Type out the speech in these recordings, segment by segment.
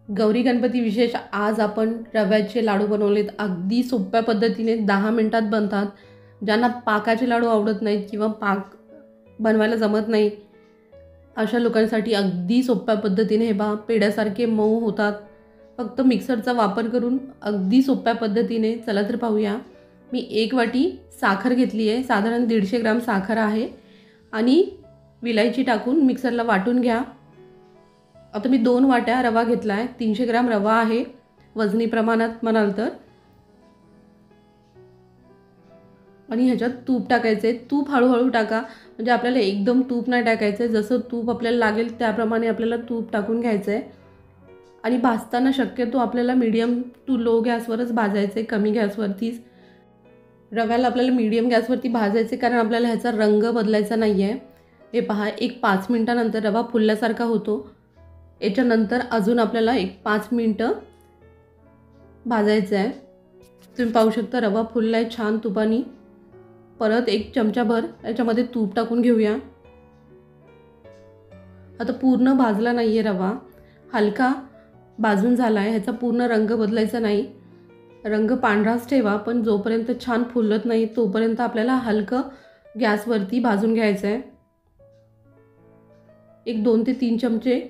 गौरी गणपती विशेष आज आपण रव्याचे लाडू बनवलेत। अगदी सोप्या पद्धतीने 10 मिनिटात बनतात। ज्यांना पाकाचे लाडू आवडत नाहीत किंवा पाक बनवायला जमत नाही अशा लोकांसाठी अगदी सोप्या पद्धतीने हे बा पेड्यासारखे मऊ होतात। फक्त मिक्सरचा वापर करून अगदी सोप्या पद्धतीने। चला तर पाहूया। मी 1 वाटी साखर घेतली आहे, साधारण 150 ग्राम साखर आहे आणि विलायची टाकून मिक्सरला वाटून घ्या। आता मी 2 वाट्या रवा घेतला आहे, 300 ग्राम रवा आहे वजनी प्रमाणात म्हणाल तर। आणि ह्याच्यात तूप टाकायचे। तूप हळूहळू टाका, म्हणजे आपल्याला एकदम तूप नाही टाकायचे, जसं तूप आपल्याला लागेल त्याप्रमाणे आपल्याला तूप टाकून घ्यायचं आहे। आणि भाजताना शक्यतो आपल्याला मीडियम टू लो गॅसवरच भाजायचे, कमी गॅसवरतीच। रव्याला आपल्याला मीडियम गॅसवरती भाजायचे, कारण आपल्याला ह्याचा रंग बदलायचा नाही आहे। हे पहा, एक 5 मिनिटानंतर रवा फुलल्यासारखा होतो। याच्यानंतर अजून आपल्याला एक 5 मिनिटं भाजायचं आहे। तुम्ही पाहू शकता रवा फुलला आहे छान तुपानी। परत 1 चमचाभर याच्यामध्ये तूप टाकून घेऊया। आता पूर्ण भाजला नाही आहे रवा, हलका भाजून झाला आहे। ह्याचा पूर्ण रंग बदलायचा नाही, रंग पांढराच ठेवा, पण जोपर्यंत छान फुलत नाही तोपर्यंत आपल्याला हलकं गॅसवरती भाजून घ्यायचं आहे। एक 2 ते 3 चमचे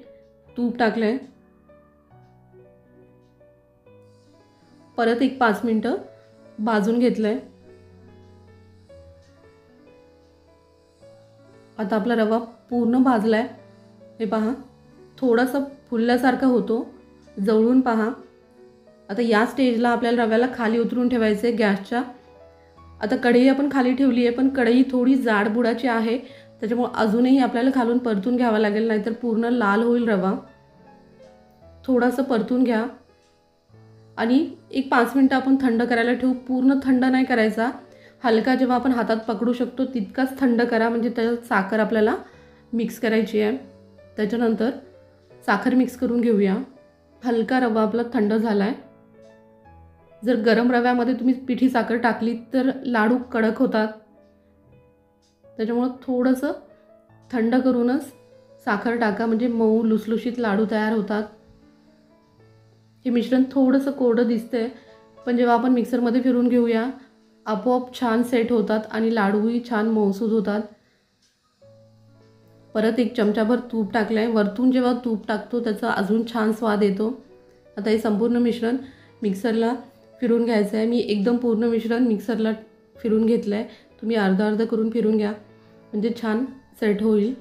तूप टाकलं आहे। परत एक 5 मिनिटं भाजून घेतलं आहे। आता आपला रवा पूर्ण भाजला आहे। हे पहा, थोडासा फुलल्यासारखा होतो, जवळून पहा। आता या स्टेजला आपल्याला रव्याला खाली उतरून ठेवायचे गॅसच्या। आता कढई आपण खाली ठेवली आहे, पण कढई थोडी जाड बुडाची आहे, त्याच्यामुळे अजूनही आपल्याला खालून परतून घ्यावा लागेल, नाहीतर पूर्ण लाल होईल रवा। थोडासा परतून घ्या आणि एक 5 मिनिटं आपण थंड करायला ठेवू। पूर्ण थंड नाही करायचा, हलका जेव्हा आपण हातात पकडू शकतो तितकाच थंड करा, म्हणजे त्याच्यात साखर आपल्याला मिक्स करायची आहे। त्याच्यानंतर साखर मिक्स करून घेऊया। हलका रवा आपला थंड झाला आहे। जर गरम रव्यामध्ये तुम्ही पिठी साखर टाकली तर लाडू कडक होतात, त्याच्यामुळे थोडंसं थंड करूनच साखर टाका, म्हणजे मऊ लुसलुशीत लाडू तयार होतात। हे मिश्रण थोडंसं कोरडं दिसतंय, पण जेव्हा आपण मिक्सरमध्ये फिरून घेऊया आपोआप छान सेट होतात आणि लाडूही छान मऊसूद होतात। परत 1 चमचाभर तूप टाकलं आहे। वरतून जेव्हा तूप टाकतो त्याचा अजून छान स्वाद येतो। आता हे संपूर्ण मिश्रण मिक्सरला फिरून घ्यायचं आहे। मी एकदम पूर्ण मिश्रण मिक्सरला फिरून घेतलं आहे, तुम्ही अर्धा अर्धा करून फिरून घ्या, म्हणजे छान सेट होईल।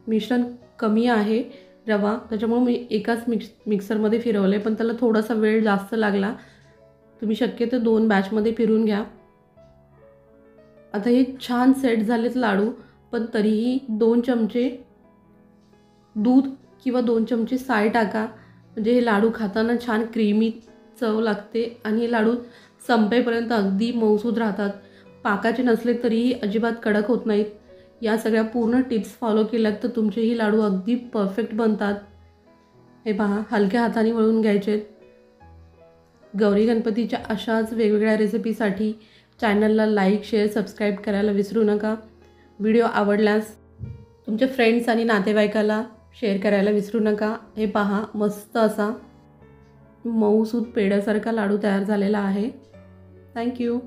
मिश्रण कमी आहे रवा, त्याच्यामुळे मी एकाच मिक्सरमध्ये फिरवले, पण त्याला थोडासा वेळ जास्त लागला। तुम्ही शक्यतो 2 बॅचमध्ये फिरून घ्या। आता हे छान सेट झालेत लाडू, पण तरीही 2 चमचे दूध किंवा 2 चमचे साय टाका, म्हणजे हे लाडू खाताना छान क्रीमी चव लागते आणि हे लाडू संपेपर्यंत अगदी मऊसूद राहतात। पाकाचे नसले तरीही अजिबात कडक होत नाहीत। या सगळ्या पूर्ण टिप्स फॉलो केल्यात तर तुमचेही लाडू अगदी परफेक्ट बनतात। हे पहा, हलक्या हाताने वळून घ्यायचे। गौरी गणपतीच्या अशाच वेगवेगळ्या रेसिपीसाठी चॅनलला लाईक, शेअर, सबस्क्राईब करायला विसरू नका। व्हिडिओ आवडल्यास तुमच्या फ्रेंड्स आणि नातेवाईकाला शेअर करायला विसरू नका। हे पहा, मस्त असा मऊसूद पेड्यासारखा लाडू तयार झालेला आहे। थँक्यू।